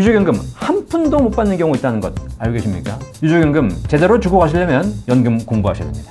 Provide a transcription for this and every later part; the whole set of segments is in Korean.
유족연금 한 푼도 못 받는 경우 있다는 것 알고 계십니까? 유족연금 제대로 주고 가시려면 연금 공부하셔야 됩니다.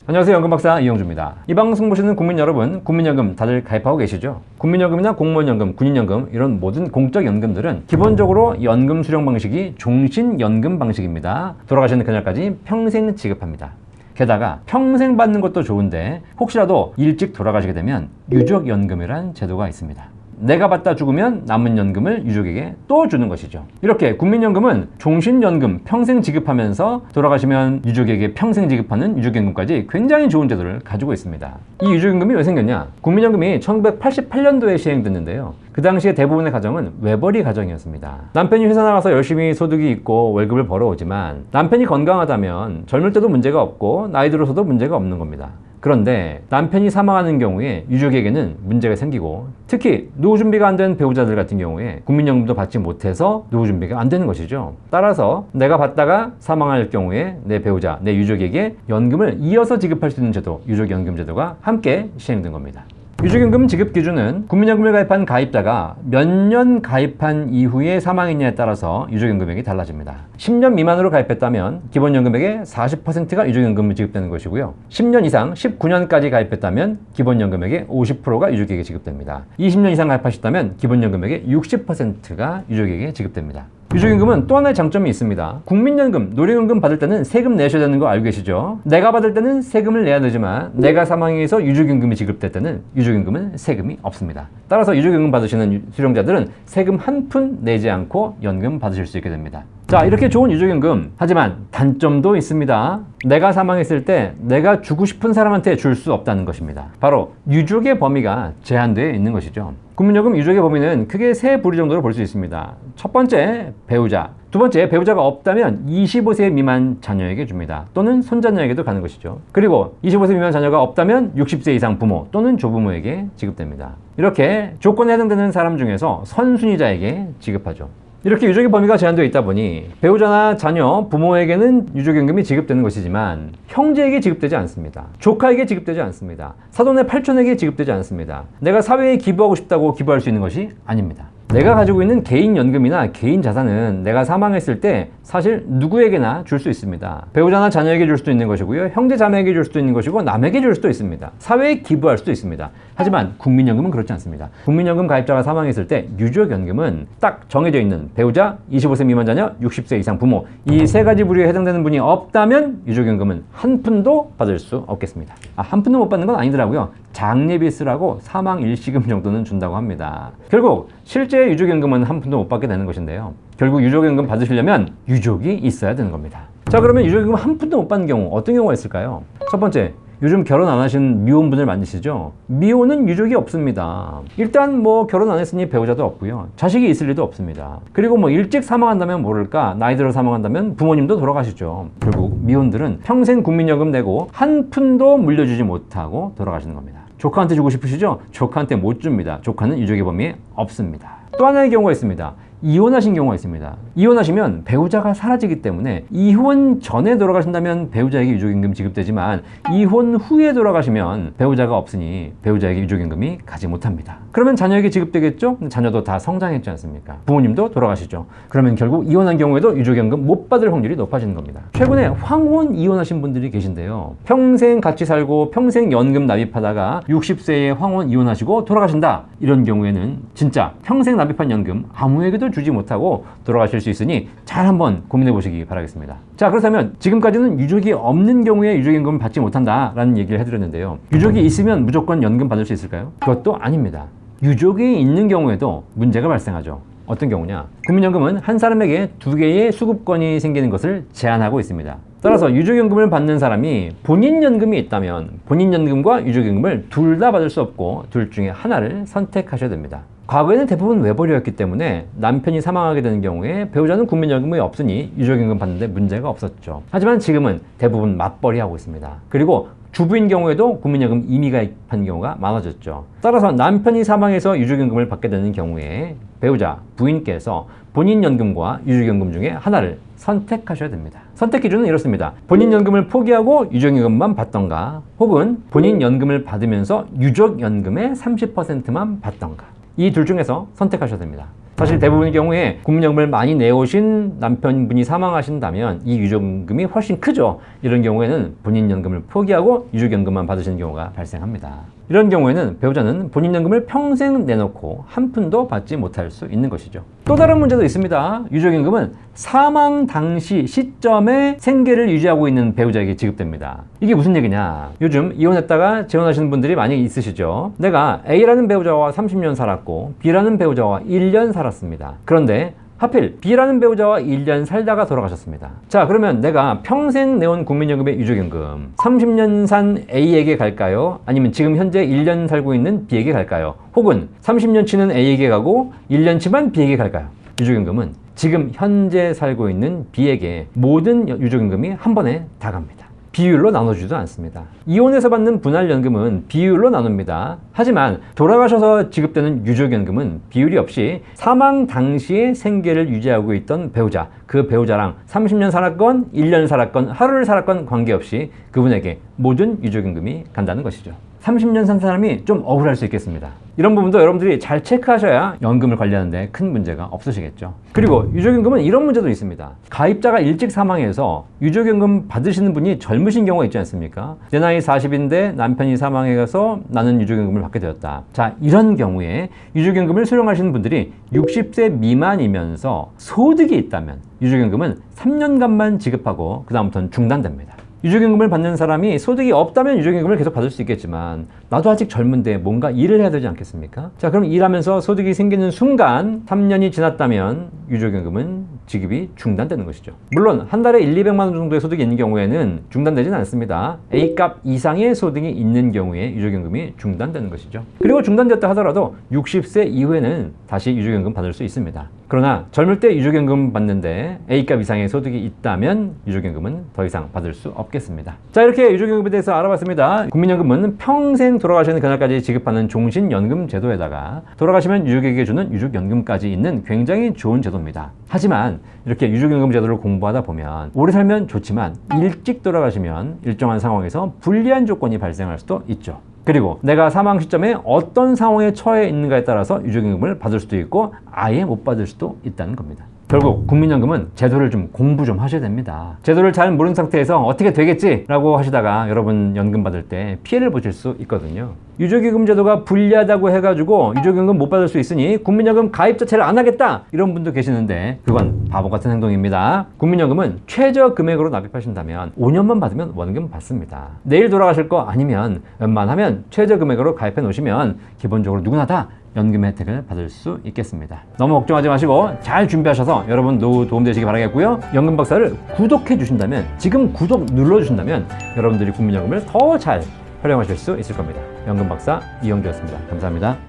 안녕하세요. 연금박사 이영주입니다. 이 방송 보시는 국민 여러분, 국민연금 다들 가입하고 계시죠? 국민연금이나 공무원연금, 군인연금 이런 모든 공적 연금들은 기본적으로 연금 수령 방식이 종신연금 방식입니다. 돌아가시는 그날까지 평생 지급합니다. 게다가 평생 받는 것도 좋은데 혹시라도 일찍 돌아가시게 되면 유족연금이라는 제도가 있습니다. 내가 받다 죽으면 남은 연금을 유족에게 또 주는 것이죠. 이렇게 국민연금은 종신연금 평생 지급하면서 돌아가시면 유족에게 평생 지급하는 유족연금까지 굉장히 좋은 제도를 가지고 있습니다. 이 유족연금이 왜 생겼냐? 국민연금이 1988년도에 시행됐는데요. 그 당시에 대부분의 가정은 외벌이 가정이었습니다. 남편이 회사 나가서 열심히 소득이 있고 월급을 벌어오지만 남편이 건강하다면 젊을 때도 문제가 없고 나이 들어서도 문제가 없는 겁니다. 그런데 남편이 사망하는 경우에 유족에게는 문제가 생기고 특히 노후 준비가 안 된 배우자들 같은 경우에 국민연금도 받지 못해서 노후 준비가 안 되는 것이죠. 따라서 내가 받다가 사망할 경우에 내 배우자, 내 유족에게 연금을 이어서 지급할 수 있는 제도, 유족연금 제도가 함께 시행된 겁니다. 유족연금 지급 기준은 국민연금을 가입한 가입자가 몇 년 가입한 이후에 사망했냐에 따라서 유족연금액이 달라집니다. 10년 미만으로 가입했다면 기본연금액의 40%가 유족연금을 지급되는 것이고요. 10년 이상 19년까지 가입했다면 기본연금액의 50%가 유족에게 지급됩니다. 20년 이상 가입하셨다면 기본연금액의 60%가 유족에게 지급됩니다. 유족연금은 또 하나의 장점이 있습니다. 국민연금, 노령연금 받을 때는 세금 내셔야 되는 거 알고 계시죠? 내가 받을 때는 세금을 내야 되지만 내가 사망해서 유족연금이 지급될 때는 유족연금은 세금이 없습니다. 따라서 유족연금 받으시는 수령자들은 세금 한 푼 내지 않고 연금 받으실 수 있게 됩니다. 자, 이렇게 좋은 유족연금, 하지만 단점도 있습니다. 내가 사망했을 때 내가 주고 싶은 사람한테 줄 수 없다는 것입니다. 바로 유족의 범위가 제한되어 있는 것이죠. 국민연금 유족의 범위는 크게 세 부류 정도로 볼 수 있습니다. 첫 번째, 배우자. 두 번째, 배우자가 없다면 25세 미만 자녀에게 줍니다. 또는 손자녀에게도 가는 것이죠. 그리고 25세 미만 자녀가 없다면 60세 이상 부모 또는 조부모에게 지급됩니다. 이렇게 조건에 해당되는 사람 중에서 선순위자에게 지급하죠. 이렇게 유족의 범위가 제한되어 있다 보니 배우자나 자녀, 부모에게는 유족연금이 지급되는 것이지만 형제에게 지급되지 않습니다. 조카에게 지급되지 않습니다. 사돈의 팔촌에게 지급되지 않습니다. 내가 사회에 기부하고 싶다고 기부할 수 있는 것이 아닙니다. 내가 가지고 있는 개인 연금이나 개인 자산은 내가 사망했을 때 사실 누구에게나 줄 수 있습니다. 배우자나 자녀에게 줄 수도 있는 것이고요. 형제 자매에게 줄 수도 있는 것이고 남에게 줄 수도 있습니다. 사회에 기부할 수도 있습니다. 하지만 국민연금은 그렇지 않습니다. 국민연금 가입자가 사망했을 때 유족연금은 딱 정해져 있는 배우자, 25세 미만 자녀, 60세 이상 부모 이 세 가지 부류에 해당되는 분이 없다면 유족연금은 한 푼도 받을 수 없겠습니다. 한 푼도 못 받는 건 아니더라고요. 장례비 쓰라고 사망 일시금 정도는 준다고 합니다. 결국 실제 유족연금은 한 푼도 못 받게 되는 것인데요. 결국 유족연금 받으시려면 유족이 있어야 되는 겁니다. 자, 그러면 유족연금 한 푼도 못 받는 경우 어떤 경우가 있을까요? 첫 번째, 요즘 결혼 안 하신 미혼분들 많으시죠? 미혼은 유족이 없습니다. 일단 결혼 안 했으니 배우자도 없고요. 자식이 있을 리도 없습니다. 그리고 일찍 사망한다면 모를까, 나이 들어 사망한다면 부모님도 돌아가시죠. 결국 미혼들은 평생 국민연금 내고 한 푼도 물려주지 못하고 돌아가시는 겁니다. 조카한테 주고 싶으시죠? 조카한테 못 줍니다. 조카는 유족의 범위에 없습니다. 또 하나의 경우가 있습니다. 이혼하신 경우가 있습니다. 이혼하시면 배우자가 사라지기 때문에 이혼 전에 돌아가신다면 배우자에게 유족연금 지급되지만 이혼 후에 돌아가시면 배우자가 없으니 배우자에게 유족연금이 가지 못합니다. 그러면 자녀에게 지급되겠죠? 자녀도 다 성장했지 않습니까? 부모님도 돌아가시죠. 그러면 결국 이혼한 경우에도 유족연금 못 받을 확률이 높아지는 겁니다. 최근에 황혼 이혼하신 분들이 계신데요. 평생 같이 살고 평생 연금 납입하다가 60세에 황혼 이혼하시고 돌아가신다. 이런 경우에는 진짜 평생 납입한 연금 아무에게도 주지 못하고 돌아가실 수 있으니 잘 한번 고민해 보시기 바라겠습니다. 자, 그렇다면 지금까지는 유족이 없는 경우에 유족연금을 받지 못한다라는 얘기를 해드렸는데요. 유족이 있으면 무조건 연금 받을 수 있을까요? 그것도 아닙니다. 유족이 있는 경우에도 문제가 발생하죠. 어떤 경우냐? 국민연금은 한 사람에게 2개의 수급권이 생기는 것을 제한하고 있습니다. 따라서 유족연금을 받는 사람이 본인 연금이 있다면 본인 연금과 유족연금을 둘 다 받을 수 없고 둘 중에 하나를 선택하셔야 됩니다. 과거에는 대부분 외벌이였기 때문에 남편이 사망하게 되는 경우에 배우자는 국민연금이 없으니 유족연금 받는데 문제가 없었죠. 하지만 지금은 대부분 맞벌이 하고 있습니다. 그리고 주부인 경우에도 국민연금 임의 가입한 경우가 많아졌죠. 따라서 남편이 사망해서 유족연금을 받게 되는 경우에 배우자, 부인께서 본인 연금과 유족연금 중에 하나를 선택하셔야 됩니다. 선택 기준은 이렇습니다. 본인 연금을 포기하고 유족연금만 받던가 혹은 본인 연금을 받으면서 유족연금의 30%만 받던가 이 둘 중에서 선택하셔야 됩니다. 사실 대부분의 경우에 국민연금을 많이 내오신 남편분이 사망하신다면 이 유족연금이 훨씬 크죠. 이런 경우에는 본인 연금을 포기하고 유족연금만 받으시는 경우가 발생합니다. 이런 경우에는 배우자는 본인 연금을 평생 내놓고 한 푼도 받지 못할 수 있는 것이죠. 또 다른 문제도 있습니다. 유족연금은 사망 당시 시점에 생계를 유지하고 있는 배우자에게 지급됩니다. 이게 무슨 얘기냐? 요즘 이혼했다가 재혼하시는 분들이 많이 있으시죠. 내가 A라는 배우자와 30년 살았고 B라는 배우자와 1년 살았습니다. 그런데 하필 B라는 배우자와 1년 살다가 돌아가셨습니다. 자, 그러면 내가 평생 내온 국민연금의 유족연금 30년 산 A에게 갈까요? 아니면 지금 현재 1년 살고 있는 B에게 갈까요? 혹은 30년치는 A에게 가고 1년치만 B에게 갈까요? 유족연금은 지금 현재 살고 있는 B에게 모든 유족연금이 한 번에 다 갑니다. 비율로 나눠주지도 않습니다. 이혼해서 받는 분할연금은 비율로 나눕니다. 하지만 돌아가셔서 지급되는 유족연금은 비율이 없이 사망 당시에 생계를 유지하고 있던 배우자, 그 배우자랑 30년 살았건 1년 살았건 하루를 살았건 관계없이 그분에게 모든 유족연금이 간다는 것이죠. 30년 산 사람이 좀 억울할 수 있겠습니다. 이런 부분도 여러분들이 잘 체크하셔야 연금을 관리하는데 큰 문제가 없으시겠죠. 그리고 유족연금은 이런 문제도 있습니다. 가입자가 일찍 사망해서 유족연금 받으시는 분이 젊으신 경우가 있지 않습니까? 내 나이 40인데 남편이 사망해서 나는 유족연금을 받게 되었다. 자, 이런 경우에 유족연금을 수령하시는 분들이 60세 미만이면서 소득이 있다면 유족연금은 3년간만 지급하고 그 다음부터는 중단됩니다. 유족연금을 받는 사람이 소득이 없다면 유족연금을 계속 받을 수 있겠지만 나도 아직 젊은데 뭔가 일을 해야 되지 않겠습니까? 자, 그럼 일하면서 소득이 생기는 순간 3년이 지났다면 유족연금은 지급이 중단되는 것이죠. 물론 한 달에 200만 원 정도의 소득이 있는 경우에는 중단되지는 않습니다. A값 이상의 소득이 있는 경우에 유족연금이 중단되는 것이죠. 그리고 중단되었다 하더라도 60세 이후에는 다시 유족연금 받을 수 있습니다. 그러나 젊을 때 유족연금 받는데 A값 이상의 소득이 있다면 유족연금은 더 이상 받을 수 없겠습니다. 자, 이렇게 유족연금에 대해서 알아봤습니다. 국민연금은 평생 돌아가시는 그날까지 지급하는 종신연금 제도에다가 돌아가시면 유족에게 주는 유족연금까지 있는 굉장히 좋은 제도입니다. 하지만 이렇게 유족연금 제도를 공부하다 보면 오래 살면 좋지만 일찍 돌아가시면 일정한 상황에서 불리한 조건이 발생할 수도 있죠. 그리고 내가 사망 시점에 어떤 상황에 처해 있는가에 따라서 유족연금을 받을 수도 있고 아예 못 받을 수도 있다는 겁니다. 결국 국민연금은 제도를 좀 공부 좀 하셔야 됩니다. 제도를 잘 모르는 상태에서 어떻게 되겠지? 라고 하시다가 여러분 연금 받을 때 피해를 보실 수 있거든요. 유족연금 제도가 불리하다고 해가지고 유족연금 못 받을 수 있으니 국민연금 가입 자체를 안 하겠다 이런 분도 계시는데 그건 바보 같은 행동입니다. 국민연금은 최저 금액으로 납입하신다면 5년만 받으면 원금 받습니다. 내일 돌아가실 거 아니면 웬만하면 최저 금액으로 가입해 놓으시면 기본적으로 누구나 다 연금 혜택을 받을 수 있겠습니다. 너무 걱정하지 마시고 잘 준비하셔서 여러분 노후 도움되시기 바라겠고요. 연금 박사를 구독해 주신다면 지금 구독 눌러 주신다면 여러분들이 국민연금을 더 잘 활용하실 수 있을 겁니다. 연금 박사 이영주였습니다. 감사합니다.